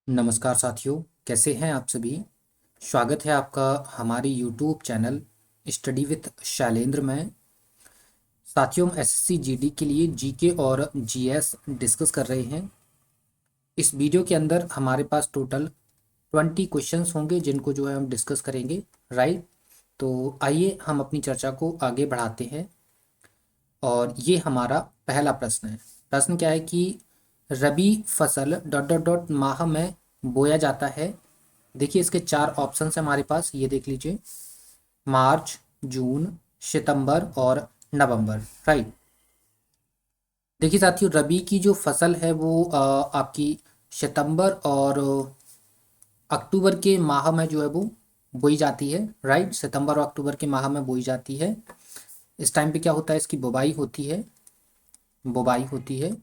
नमस्कार साथियों, कैसे हैं आप सभी। स्वागत है आपका हमारी YouTube channel study with Shailendra में। साथियों, हम एसएससी जीडी के लिए जीके और जीएस डिस्कस कर रहे हैं। इस वीडियो के अंदर हमारे पास टोटल 20 क्वेश्चंस होंगे जिनको जो है हम डिस्कस करेंगे। राइट, तो आइए हम अपनी चर्चा को आगे बढ़ाते हैं। और ये हमारा पहला प्रश्न है। प्रश्न क्या है कि रबी फसल डॉट डॉट डॉट माह में बोया जाता है। देखिए, इसके चार ऑप्शन है हमारे पास, ये देख लीजिए। मार्च, जून, सितंबर और नवंबर। राइट। देखिए साथियों, रबी की जो फसल है वो आपकी सितंबर और अक्टूबर के माह में जो है वो बोई जाती है। राइट, सितंबर और अक्टूबर के माह में बोई जाती है। इस टाइम पे क्या होता है, इसकी बुवाई होती है।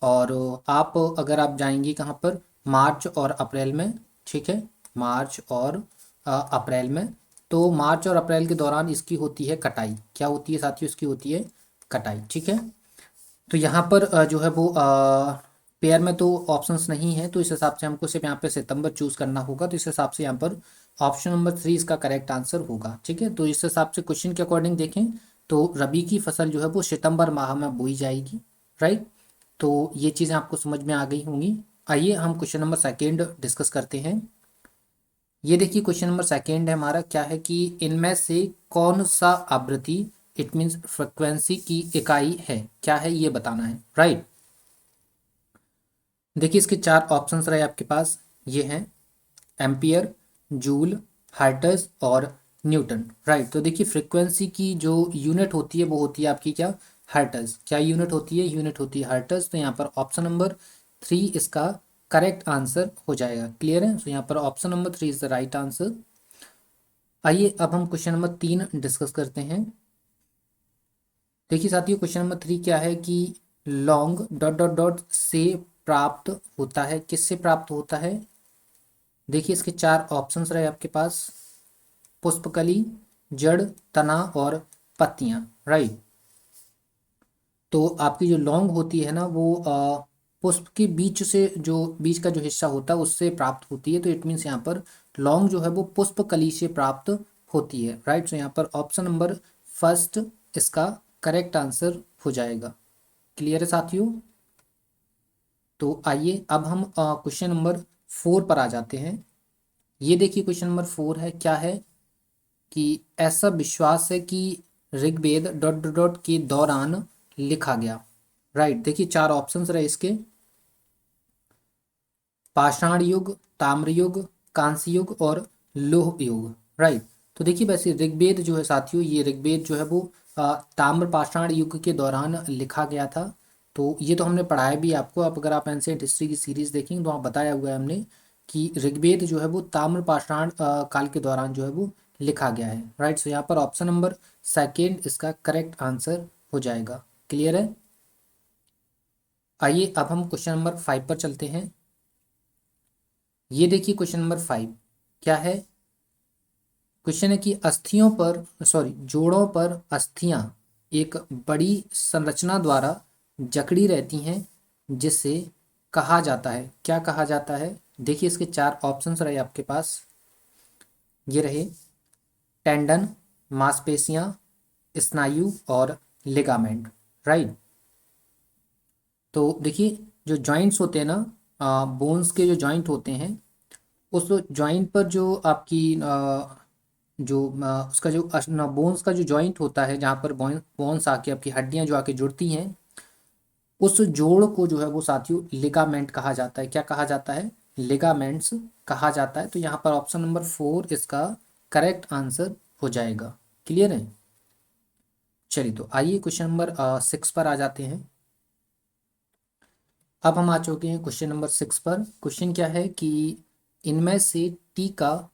और आप अगर आप जाएंगे कहाँ पर, मार्च और अप्रैल में। ठीक है, मार्च और अप्रैल में। तो मार्च और अप्रैल के दौरान इसकी होती है कटाई। क्या होती है साथियों, इसकी होती है कटाई। ठीक है, तो यहाँ पर जो है वो पेयर में तो ऑप्शंस नहीं है, तो इस हिसाब से हमको सिर्फ यहाँ पे सितंबर चूज करना होगा। तो इस हिसाब से यहाँ पर ऑप्शन नंबर 3 इसका करेक्ट आंसर होगा। ठीक है, तो इस हिसाब से क्वेश्चन के अकॉर्डिंग देखें तो रबी की फसल जो है वो सितंबर माह में बोई जाएगी। राइट, तो ये चीज़ें आपको समझ में आ गई होंगी। आइए हम क्वेश्चन नंबर सेकेंड डिस्कस करते हैं। ये देखिए, क्वेश्चन नंबर सेकेंड है हमारा। क्या है कि इनमें से कौन सा आवृत्ति, इट मीन्स फ्रिक्वेंसी की इकाई है, क्या है ये बताना है। राइट, देखिए इसके चार ऑप्शंस रहे आपके पास, ये हैं एम्पियर, जूल, हर्ट्ज और न्यूटन। राइट, तो देखिए फ्रीक्वेंसी की जो यूनिट होती है वो होती है आपकी क्या, हर्ट्ज। क्या यूनिट होती है, यूनिट होती है हर्ट्ज। तो यहाँ पर ऑप्शन नंबर 3 इसका करेक्ट आंसर हो जाएगा। क्लियर है, तो यहाँ पर option number 3 is the right answer. आइए अब हम क्वेश्चन नंबर 3 डिस्कस करते हैं। देखिए साथियों, क्वेश्चन नंबर 3 क्या है कि लॉन्ग डॉट डॉट डॉट से प्राप्त होता है, किससे प्राप्त होता है। देखिए इसके चार ऑप्शंस रहे आपके पास, पुष्पकली, जड़, तना और पत्तियां। राइट, तो आपकी जो लौंग होती है ना वो पुष्प के बीच से, जो बीच का जो हिस्सा होता है उससे प्राप्त होती है। तो इट मीन्स यहाँ पर लौंग जो है वो पुष्पकली से प्राप्त होती है। राइट, तो यहाँ पर ऑप्शन नंबर फर्स्ट इसका करेक्ट आंसर हो जाएगा। क्लियर है साथियों, तो आइए अब हम क्वेश्चन नंबर 4 पर आ जाते हैं। ये देखिए क्वेश्चन नंबर 4 है। क्या है कि ऐसा विश्वास है कि ऋग्वेद डॉट डॉट डॉट के दौरान लिखा गया। राइट, देखिए चार ऑप्शंस रहे इसके, पाषाण युग, ताम्र युग, कांस्य युग और लोह युग। राइट, तो देखिए वैसे ऋग्वेद जो है साथियों, ये ऋग्वेद जो है वो ताम्र पाषाण युग के दौरान लिखा गया था। तो ये तो हमने पढ़ाया भी आपको। अब अगर आप एंशिएंट हिस्ट्री की सीरीज देखेंगे तो वहाँ बताया हुआ है हमने कि ऋग्वेद जो है वो ताम्र पाषाण काल के दौरान जो है वो लिखा गया है। राइट, सो यहाँ पर ऑप्शन नंबर सेकेंड इसका करेक्ट आंसर हो जाएगा। क्लियर है, आइए अब हम क्वेश्चन नंबर 5 पर चलते हैं। ये देखिए क्वेश्चन नंबर 5 क्या है। क्वेश्चन है कि अस्थियों पर, सॉरी, जोड़ों पर अस्थियां एक बड़ी संरचना द्वारा जकड़ी रहती हैं, जिसे कहा जाता है, क्या कहा जाता है। देखिए इसके चार ऑप्शंस रहे आपके पास, ये रहे टेंडन, मांसपेशियां, स्नायु और लिगामेंट। राइट, तो देखिए जो जॉइंट्स होते हैं ना, बोन्स के जो जॉइंट होते हैं, उस जॉइंट पर जो आपकी उसका जो बोन्स का जो जॉइंट होता है, जहाँ पर बोन्स आके आपकी हड्डियां जो आके जुड़ती हैं, उस जोड़ को जो है वो साथियों लिगामेंट कहा जाता है। क्या कहा जाता है, लिगामेंट्स कहा जाता है। तो यहाँ पर ऑप्शन नंबर 4 इसका करेक्ट आंसर हो जाएगा। क्लियर है, चलिए तो आइए क्वेश्चन नंबर 6 पर आ जाते हैं। अब हम आ चुके हैं क्वेश्चन नंबर 6 पर। क्वेश्चन क्या है कि इनमें से टीका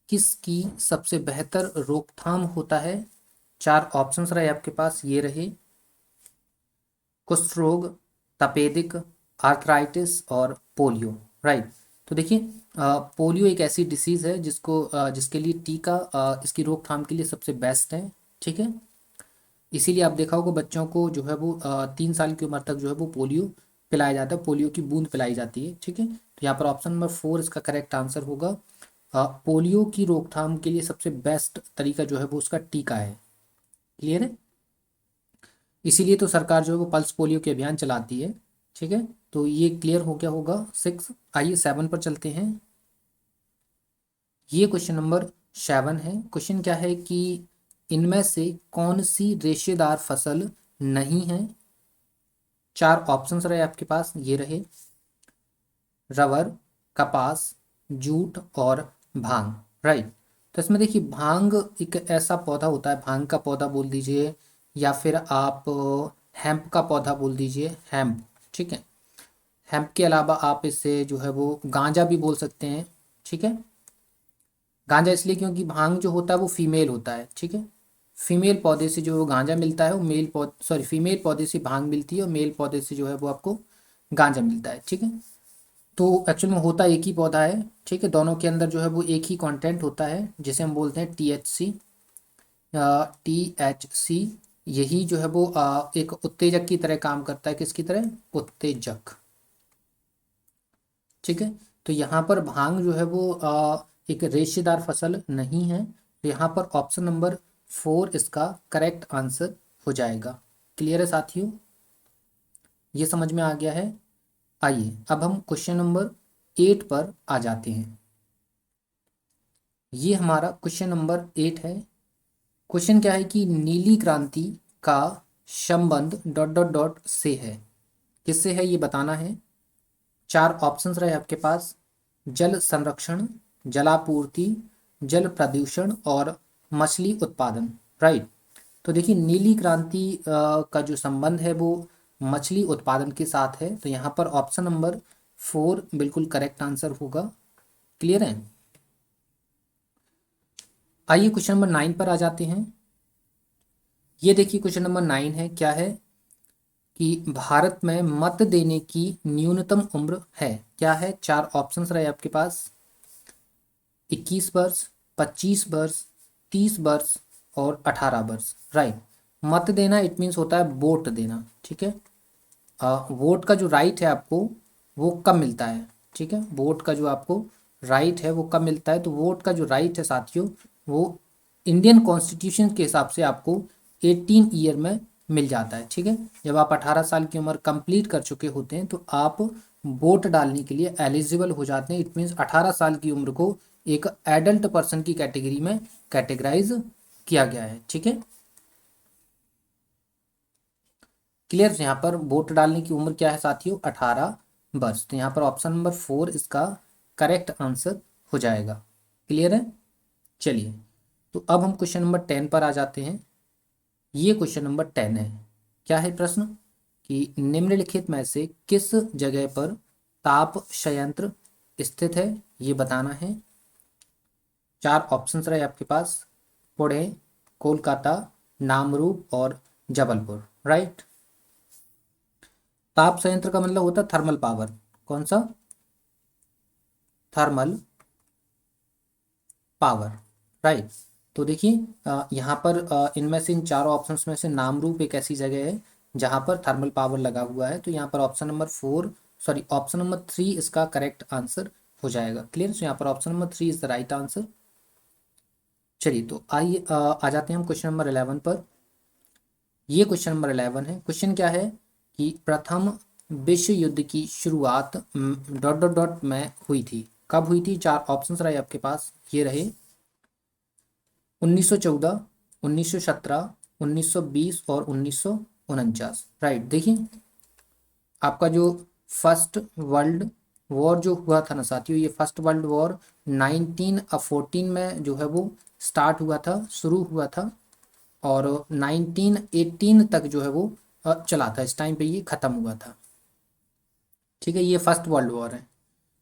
किसकी सबसे बेहतर रोकथाम होता है। चार ऑप्शंस रहे आपके पास, ये रहे कुष्ठ रोग, तपेदिक, आर्थराइटिस और पोलियो। राइट, तो देखिए पोलियो एक ऐसी डिसीज है जिसके लिए टीका इसकी रोकथाम के लिए सबसे बेस्ट है। ठीक है, इसीलिए आप देखा होगा बच्चों को जो है वो 3 साल की उम्र तक जो है वो पोलियो पिलाया जाता है, पोलियो की बूंद पिलाई जाती है। ठीक है, तो यहाँ पर ऑप्शन नंबर 4 इसका करेक्ट आंसर होगा। पोलियो की रोकथाम के लिए सबसे बेस्ट तरीका जो है वो उसका टीका है। क्लियर है, इसीलिए तो सरकार जो है वो पल्स पोलियो के अभियान चलाती है। ठीक है, तो ये क्लियर हो गया होगा 6। आइए 7 पर चलते हैं। ये क्वेश्चन नंबर 7 है। क्वेश्चन क्या है कि इनमें से कौन सी रेशेदार फसल नहीं है। 4 ऑप्शंस रहे आपके पास, ये रहे रबर, कपास, जूट और भांग। राइट, तो इसमें देखिए भांग एक ऐसा पौधा होता है, भांग का पौधा बोल दीजिए या फिर आप हेम्प का पौधा बोल दीजिए, हेम्प। ठीक है, हेम्प के अलावा आप इससे जो है वो गांजा भी बोल सकते हैं। ठीक है, गांजा इसलिए क्योंकि भांग जो होता है वो फीमेल होता है। ठीक है, फीमेल पौधे से जो गांजा मिलता है वो मेल पौधे, सॉरी फीमेल पौधे से भांग मिलती है और मेल पौधे से जो है वो आपको गांजा मिलता है। ठीक है, तो एक्चुअल में होता एक ही पौधा है। ठीक है, दोनों के अंदर जो है वो एक ही कंटेंट होता है जिसे हम बोलते हैं THC। THC यही जो है वो एक उत्तेजक की तरह काम करता है। किसकी तरह? उत्तेजक। ठीक है, तो यहाँ पर भांग जो है वो एक रेशेदार फसल नहीं है, तो यहाँ पर ऑप्शन नंबर 4 इसका करेक्ट आंसर हो जाएगा। क्लियर है साथियों, ये समझ में आ गया है। आइए अब हम क्वेश्चन नंबर 8 पर आ जाते हैं। ये हमारा क्वेश्चन नंबर 8 है। क्वेश्चन क्या है कि नीली क्रांति का संबंध डॉट डॉट डॉट से है। किससे है ये बताना है। 4 ऑप्शंस रहे आपके पास, जल संरक्षण, जलापूर्ति, जल प्रदूषण और मछली उत्पादन। राइट, तो देखिए नीली क्रांति का जो संबंध है वो मछली उत्पादन के साथ है, तो यहाँ पर ऑप्शन नंबर 4 बिल्कुल करेक्ट आंसर होगा। क्लियर है, आइए क्वेश्चन नंबर 9 पर आ जाते हैं। ये देखिए क्वेश्चन नंबर 9 है, क्या है कि भारत में मत देने की न्यूनतम उम्र है। क्या है? 4 ऑप्शंस रहे आपके पास, 21 वर्ष, 25 वर्ष, 30 वर्ष और 18 वर्ष। राइट, मत देना इट मीन्स होता है वोट देना। ठीक है, वोट का जो राइट है आपको वो कब मिलता है। ठीक है, वोट का जो आपको राइट है वो कब मिलता है, तो वोट का जो राइट है साथियों वो इंडियन कॉन्स्टिट्यूशन के हिसाब से आपको 18 ईयर में मिल जाता है। ठीक है, जब आप 18 साल की उम्र कंप्लीट कर चुके होते हैं तो आप वोट डालने के लिए एलिजिबल हो जाते हैं। इट मीन्स 18 साल की उम्र को एक एडल्ट पर्सन की कैटेगरी में कैटेगराइज किया गया है। ठीक है, क्लियर। यहाँ पर वोट डालने की उम्र क्या है साथियों? 18 वर्ष। तो यहाँ पर ऑप्शन नंबर 4 इसका करेक्ट आंसर हो जाएगा। क्लियर है, चलिए तो अब हम क्वेश्चन नंबर 10 पर आ जाते हैं। ये क्वेश्चन नंबर 10 है। क्या है प्रश्न कि निम्नलिखित में से किस जगह पर ताप संयंत्र स्थित है, ये बताना है। 4 ऑप्शंस रहे आपके पास, पुणे, कोलकाता, नामरूप और जबलपुर। राइट, ताप संयंत्र का मतलब होता है थर्मल पावर। कौन सा? Thermal power. राइट, तो देखिए यहाँ पर इनमें से इन चारों ऑप्शंस में से नामरूप एक ऐसी जगह है जहाँ पर थर्मल पावर लगा हुआ है, तो यहाँ पर option number 4 sorry option number 3 इसका करेक्ट आंसर हो जाएगा। क्लियर, तो यहाँ पर option number 3 is the right answer. चलिए तो आइए आ जाते हैं हम क्वेश्चन नंबर 11 पर। ये क्वेश्चन नंबर 11 है। क्वेश्चन क्या है कि प्रथम विश्व युद्ध की शुरुआत डॉट डॉट डॉट में हुई थी। कब हुई थी? 4 ऑप्शंस रहे आपके पास, ये रहे 1914, 1917, 1920 और 1949। राइट, देखिए आपका जो फर्स्ट वर्ल्ड वॉर जो हुआ था ना साथियों, ये फर्स्ट वर्ल्ड वॉर 1914 में जो है वो स्टार्ट हुआ था, शुरू हुआ था और 1918 तक जो है वो चला था। इस टाइम पे ये ख़त्म हुआ था। ठीक है, ये फर्स्ट वर्ल्ड वॉर है।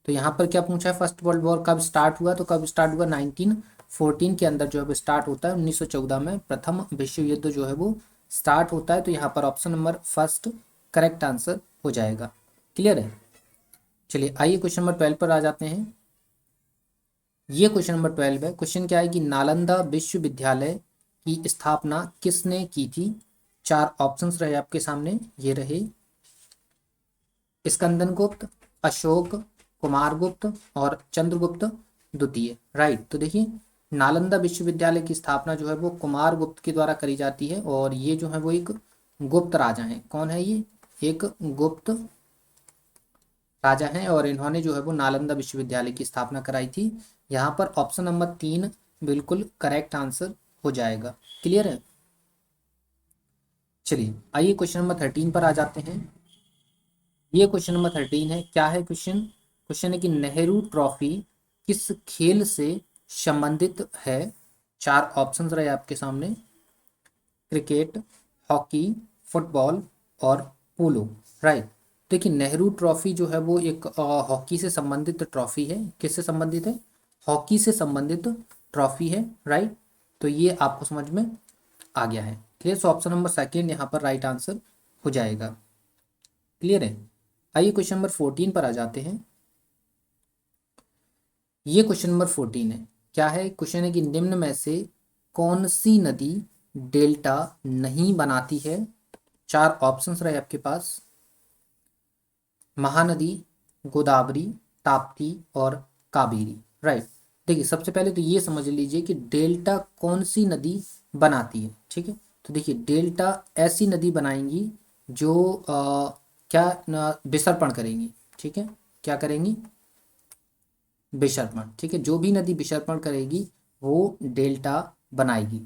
तो यहाँ पर क्या पूछा है, फर्स्ट वर्ल्ड वॉर कब स्टार्ट हुआ, तो कब स्टार्ट हुआ 1914 के अंदर जो है वो स्टार्ट होता है। 1914 में प्रथम विश्व युद्ध जो है वो स्टार्ट होता है, तो यहाँ पर option number first correct answer हो जाएगा। क्लियर है, चलिए आइए क्वेश्चन नंबर 12 पर आ जाते हैं। ये क्वेश्चन नंबर 12 है। क्वेश्चन क्या है कि नालंदा विश्वविद्यालय की स्थापना किसने की थी। 4 ऑप्शंस रहे आपके सामने, ये रहे स्कंदन गुप्त, अशोक, कुमारगुप्त और चंद्रगुप्त द्वितीय। राइट, तो देखिए नालंदा विश्वविद्यालय की स्थापना जो है वो कुमारगुप्त के द्वारा करी जाती है और ये जो है वो एक गुप्त राजा हैं। कौन है ये? एक गुप्त राजा हैं और इन्होंने जो है वो नालंदा विश्वविद्यालय की स्थापना कराई थी। यहाँ पर ऑप्शन नंबर 3 बिल्कुल करेक्ट आंसर हो जाएगा। क्लियर है? चलिए आइए क्वेश्चन नंबर 13 पर आ जाते हैं। ये क्वेश्चन नंबर 13 है। क्या है क्वेश्चन? क्वेश्चन है कि नेहरू ट्रॉफी किस खेल से संबंधित है? चार ऑप्शंस रहे आपके सामने, क्रिकेट, हॉकी, फुटबॉल और पोलो। राइट, देखिए नेहरू ट्रॉफी जो है वो एक हॉकी से संबंधित ट्रॉफी है। किससे संबंधित है? हॉकी से संबंधित ट्रॉफी है। राइट, तो ये आपको समझ में आ गया है। Clear, so option number second यहाँ पर राइट आंसर हो जाएगा। क्लियर है? आइए क्वेश्चन नंबर 14 पर आ जाते हैं। ये क्वेश्चन नंबर 14 है। क्या है क्वेश्चन? है कि निम्न में से कौन सी नदी डेल्टा नहीं बनाती है? चार ऑप्शंस रहे आपके पास, महानदी, गोदावरी, ताप्ती और कावेरी। राइट, देखिए सबसे पहले तो ये समझ लीजिए कि डेल्टा कौन सी नदी बनाती है। ठीक है, तो देखिए डेल्टा ऐसी नदी बनाएंगी जो क्या विसर्पण करेंगी। ठीक है, क्या करेंगी? विसर्पण। ठीक है, जो भी नदी विसर्पण करेगी वो डेल्टा बनाएगी।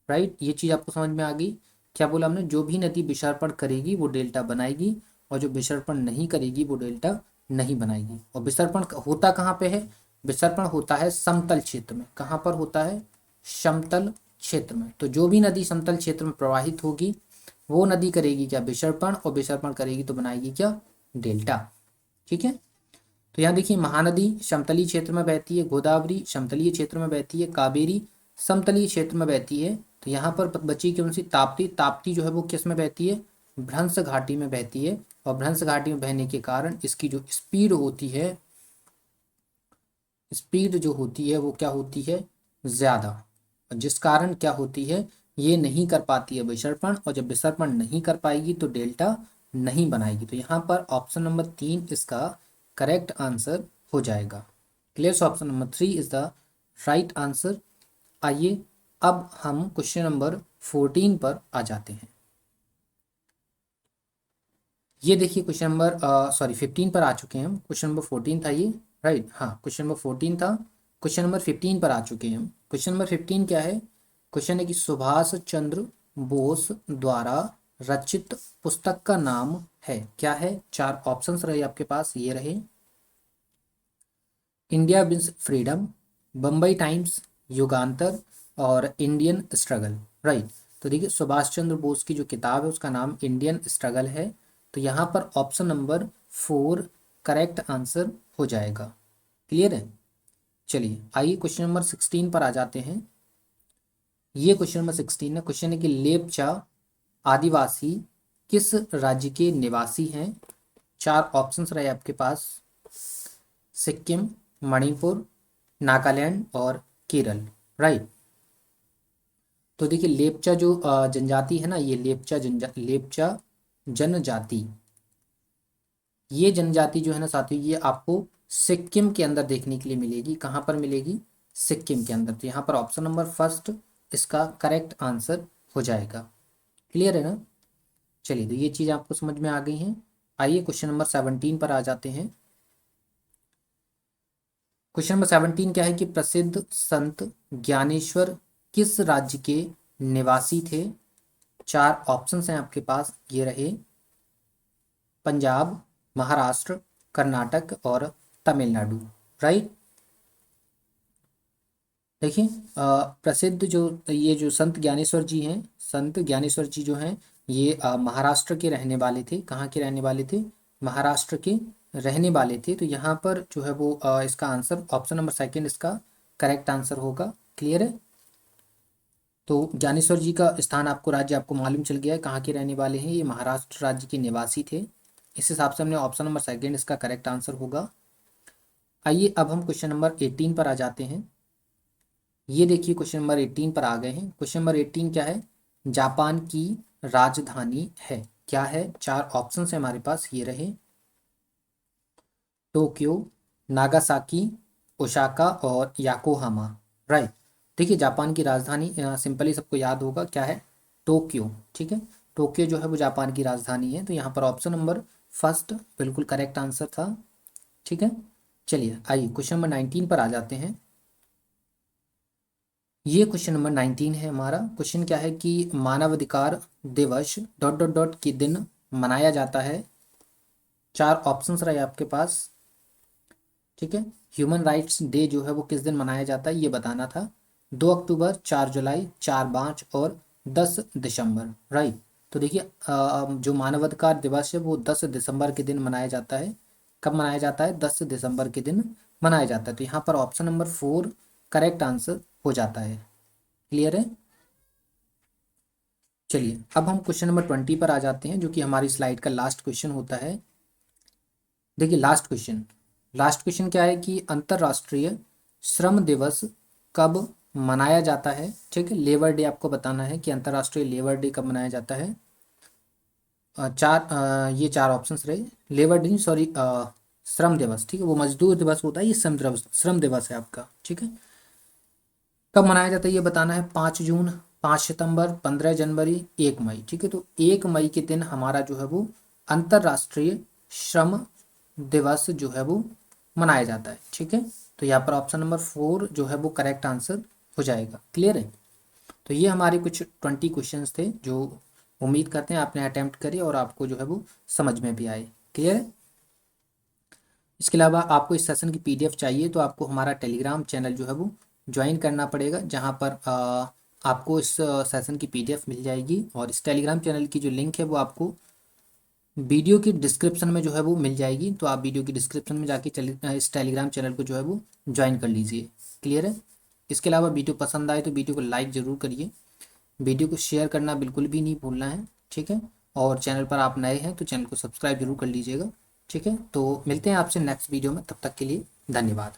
राइट, ये चीज़ आपको समझ में आ गई? क्या बोला हमने? जो भी नदी विसर्पण करेगी वो डेल्टा बनाएगी और जो विसर्पण नहीं करेगी वो डेल्टा नहीं बनाएगी। और विसर्पण होता कहाँ पे है? विसर्पण होता है समतल क्षेत्र में। कहाँ पर होता है? समतल क्षेत्र में। तो जो भी नदी समतल क्षेत्र में प्रवाहित होगी वो नदी करेगी क्या? विसर्पण, और विसर्पण करेगी तो बनाएगी क्या? डेल्टा। ठीक है, तो यहाँ देखिए महानदी समतलीय क्षेत्र में बहती है, गोदावरी समतलीय क्षेत्र में बहती है, कावेरी समतलीय क्षेत्र में बहती है। तो यहाँ पर बची कौन सी? ताप्ती। ताप्ती जो है वो किस में बहती है? भ्रंश घाटी में बहती है और भ्रंश घाटी में बहने के कारण इसकी जो स्पीड होती है, स्पीड जो होती है वो क्या होती है? ज़्यादा। जिस कारण क्या होती है? ये नहीं कर पाती है विसर्पण, और जब विसर्पण नहीं कर पाएगी तो डेल्टा नहीं बनाएगी। तो यहाँ पर ऑप्शन नंबर 3 इसका करेक्ट आंसर हो जाएगा। Clear, so option number 3 is the right answer. आइए अब हम क्वेश्चन नंबर 14 पर आ जाते हैं। ये देखिए क्वेश्चन नंबर 15 पर आ चुके हैं हम। क्वेश्चन नंबर 14 था ये। राइट, हाँ क्वेश्चन नंबर 14 था। क्वेश्चन नंबर 15 पर आ चुके हैं हम। क्वेश्चन नंबर 15 क्या है? क्वेश्चन है कि सुभाष चंद्र बोस द्वारा रचित पुस्तक का नाम है। क्या है? चार ऑप्शंस रहे आपके पास, ये रहे, India wins freedom, Bombay Times, Yugantar और इंडियन स्ट्रगल। राइट, तो देखिए सुभाष चंद्र बोस की जो किताब है उसका नाम इंडियन स्ट्रगल है। तो यहाँ पर ऑप्शन नंबर 4 करेक्ट आंसर हो जाएगा। क्लियर है? चलिए आइए क्वेश्चन नंबर 16 पर आ जाते हैं। ये क्वेश्चन नंबर 16 है। क्वेश्चन है कि लेपचा आदिवासी किस राज्य के निवासी हैं? चार ऑप्शंस रहे आपके पास, सिक्किम, मणिपुर, नागालैंड और केरल। राइट, तो देखिए लेपचा जो जनजाति है ना, ये लेपचा जनजाति, ये जनजाति जो है ना साथियों, ये आपको सिक्किम के अंदर देखने के लिए मिलेगी। कहाँ पर मिलेगी? सिक्किम के अंदर। तो यहाँ पर ऑप्शन नंबर फर्स्ट इसका करेक्ट आंसर हो जाएगा। क्लियर है ना? चलिए, तो ये चीज़ आपको समझ में आ गई है। आइए क्वेश्चन नंबर 17 पर आ जाते हैं। क्वेश्चन नंबर 17 क्या है कि प्रसिद्ध संत ज्ञानेश्वर किस राज्य के निवासी थे? चार ऑप्शंस हैं आपके पास, ये रहे, पंजाब, महाराष्ट्र, कर्नाटक और तमिलनाडु। राइट, देखिए प्रसिद्ध जो ये जो संत ज्ञानेश्वर जी हैं, संत ज्ञानेश्वर जी जो हैं ये महाराष्ट्र के रहने वाले थे। कहाँ के रहने वाले थे? महाराष्ट्र के रहने वाले थे। तो यहाँ पर जो है वो इसका आंसर ऑप्शन नंबर सेकंड इसका करेक्ट आंसर होगा। क्लियर है? तो ज्ञानेश्वर जी का स्थान आपको, राज्य आपको मालूम चल गया है कहाँ के रहने वाले हैं। ये महाराष्ट्र राज्य के निवासी थे। इस हिसाब से हमने ऑप्शन नंबर सेकंड इसका करेक्ट आंसर होगा। आइए अब हम क्वेश्चन नंबर 18 पर आ जाते हैं। ये देखिए क्वेश्चन नंबर 18 पर आ गए हैं। क्वेश्चन नंबर 18 क्या है? जापान की राजधानी है। क्या है? चार ऑप्शन है हमारे पास, ये रहे, टोक्यो, नागासाकी, ओसाका और याकोहामा। राइट। देखिए जापान की राजधानी सिंपली सबको याद होगा क्या है, टोक्यो। ठीक है, टोक्यो जो है वो जापान की राजधानी है। तो यहाँ पर ऑप्शन नंबर फर्स्ट बिल्कुल करेक्ट आंसर था। ठीक है, चलिए आइए क्वेश्चन नंबर 19 पर आ जाते हैं। ये क्वेश्चन नंबर 19 है हमारा। क्वेश्चन क्या है कि मानवाधिकार दिवस डॉट डॉट डॉट के दिन मनाया जाता है। चार ऑप्शंस रहे आपके पास। ठीक है, ह्यूमन राइट्स डे जो है वो किस दिन मनाया जाता है ये बताना था। 2 अक्टूबर, 4 जुलाई, 4 मार्च और 10 दिसंबर। राइट। तो देखिए जो मानवाधिकार दिवस है वो 10 दिसंबर के दिन मनाया जाता है। कब मनाया जाता है, 10 दिसंबर के दिन मनाया जाता है। तो यहाँ पर ऑप्शन नंबर 4 करेक्ट आंसर हो जाता है। क्लियर है। चलिए अब हम क्वेश्चन नंबर 20 पर आ जाते हैं, जो कि हमारी स्लाइड का लास्ट क्वेश्चन होता है। देखिए लास्ट क्वेश्चन क्या है कि अंतर्राष्ट्रीय श्रम दिवस कब मनाया जाता है। ठीक है, लेबर डे आपको बताना है कि अंतर्राष्ट्रीय लेबर डे कब मनाया जाता है। ये चार ऑप्शंस रहे। लेबर डे सॉरी, श्रम दिवस। ठीक है, वो मजदूर दिवस होता है, ये श्रम दिवस है आपका। ठीक है, कब मनाया जाता है ये बताना है। 5 जून, 5 सितंबर, 15 जनवरी, 1 मई। ठीक है, तो 1 मई के दिन हमारा जो है वो अंतर्राष्ट्रीय श्रम दिवस जो है वो मनाया जाता है। ठीक है, तो यहाँ पर ऑप्शन नंबर 4 जो है वो करेक्ट आंसर हो जाएगा। क्लियर है। तो ये हमारे कुछ 20 क्वेश्चंस थे जो उम्मीद करते हैं आपने अटेम्प्ट करे और आपको जो है वो समझ में भी आए। क्लियर है। इसके अलावा आपको इस सेशन की पीडीएफ चाहिए तो आपको हमारा टेलीग्राम चैनल जो है वो ज्वाइन करना पड़ेगा, जहाँ पर आपको इस सेशन की पीडीएफ मिल जाएगी। और इस टेलीग्राम चैनल की जो लिंक है वो आपको वीडियो की डिस्क्रिप्शन में जो है वो मिल जाएगी। तो आप वीडियो की डिस्क्रिप्शन में जाके इस टेलीग्राम चैनल को जो है वो ज्वाइन कर लीजिए। क्लियर है। इसके अलावा वीडियो पसंद आए तो वीडियो को लाइक ज़रूर करिए, वीडियो को शेयर करना बिल्कुल भी नहीं भूलना है। ठीक है, और चैनल पर आप नए हैं तो चैनल को सब्सक्राइब जरूर कर लीजिएगा। ठीक है, तो मिलते हैं आपसे नेक्स्ट वीडियो में, तब तक के लिए धन्यवाद।